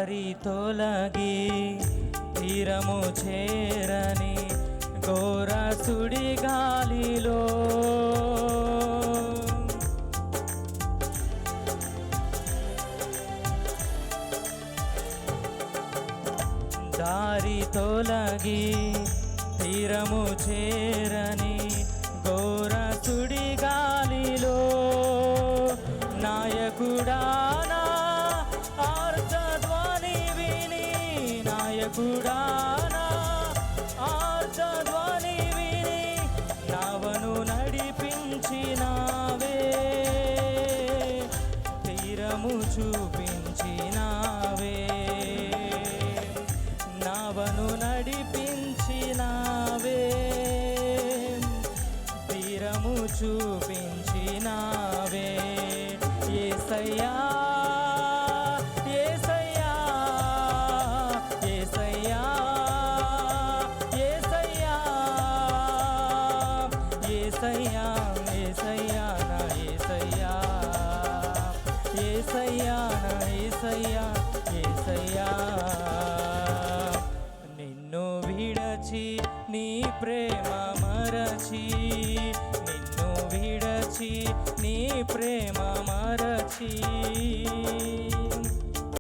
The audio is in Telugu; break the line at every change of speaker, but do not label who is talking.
దారి తొలగి తీరము చేరని ఘోర సుడిగాలిలో దారి తొలగి తీరము చేరని ఘోర సుడిగాలిలో నాయకుడా నా ఆర్తధ్వని విని నాయకుడా నా ఆర్తధ్వని విని నావను నడిపించినావే తీరము చూపించినావే నావను నడిపించినావే తీరము చూపించినావే యేసయ్యా యేసయ్యా యేసయ్యా యేసయ్యా యేసయ్యా యేసయ్యా నా యేసయ్యా యేసయ్యా నా యేసయ్యా యేసయ్యా నిన్ను విడచి నీ ప్రేమ మరచి నిన్ను విడచి నీ ప్రేమ మరచి